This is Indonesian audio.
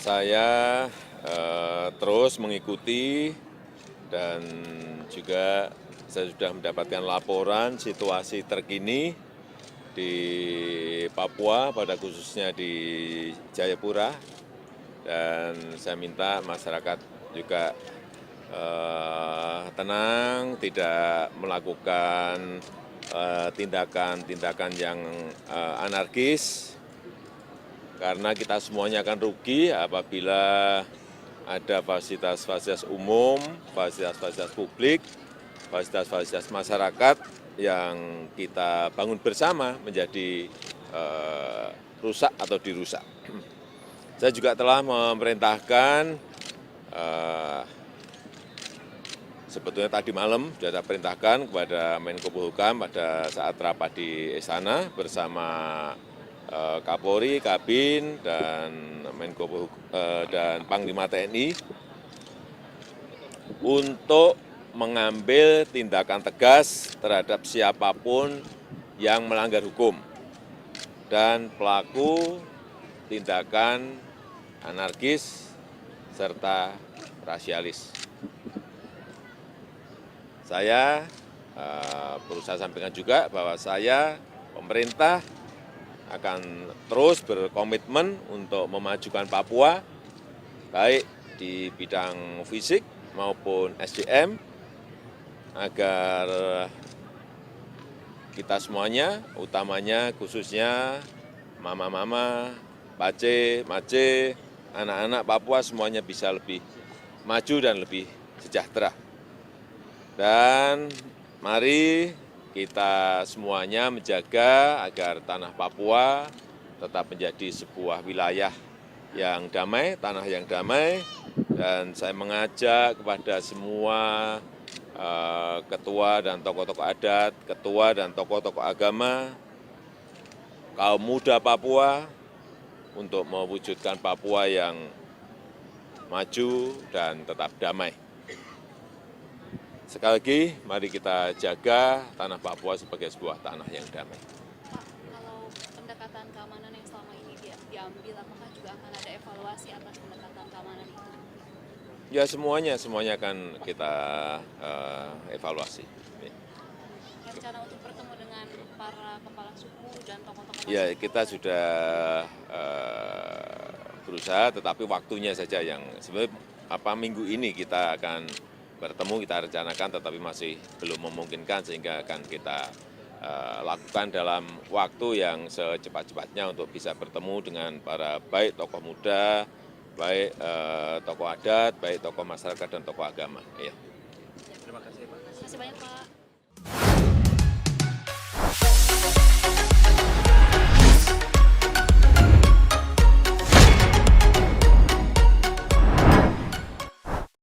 Saya terus mengikuti dan juga saya sudah mendapatkan laporan situasi terkini di Papua, pada khususnya di Jayapura, dan saya minta masyarakat juga tenang, tidak melakukan tindakan-tindakan yang anarkis, karena kita semuanya akan rugi apabila ada fasilitas-fasilitas umum, fasilitas-fasilitas publik, fasilitas-fasilitas masyarakat yang kita bangun bersama menjadi rusak atau dirusak. Saya juga telah memerintahkan, sebetulnya tadi malam sudah saya perintahkan kepada Menko Polhukam pada saat rapat di Istana bersama Kapolri, Kabin, dan dan Panglima TNI untuk mengambil tindakan tegas terhadap siapapun yang melanggar hukum dan pelaku tindakan anarkis serta rasialis. Saya perlu saya sampaikan juga bahwa saya, pemerintah, akan terus berkomitmen untuk memajukan Papua, baik di bidang fisik maupun SDM, agar kita semuanya, utamanya khususnya mama-mama, pace, mace, anak-anak Papua semuanya bisa lebih maju dan lebih sejahtera. Dan mari kita semuanya menjaga agar tanah Papua tetap menjadi sebuah wilayah yang damai, tanah yang damai, dan saya mengajak kepada semua ketua dan tokoh-tokoh adat, ketua dan tokoh-tokoh agama, kaum muda Papua, untuk mewujudkan Papua yang maju dan tetap damai. Sekali lagi, mari kita jaga tanah Papua sebagai sebuah tanah yang damai. Pak, kalau pendekatan keamanan yang selama ini diambil, apakah juga akan ada evaluasi atas pendekatan keamanan itu? Ya, semuanya akan kita evaluasi. Rencana untuk bertemu dengan para kepala suku dan tokoh-tokoh Ya, masyarakat? kita sudah berusaha, tetapi waktunya saja yang sebenarnya minggu ini kita akan bertemu, kita rencanakan, tetapi masih belum memungkinkan, sehingga akan kita lakukan dalam waktu yang secepat-cepatnya untuk bisa bertemu dengan para baik tokoh muda, baik tokoh adat, baik tokoh masyarakat dan tokoh agama. Ya. Terima kasih banyak, Pak.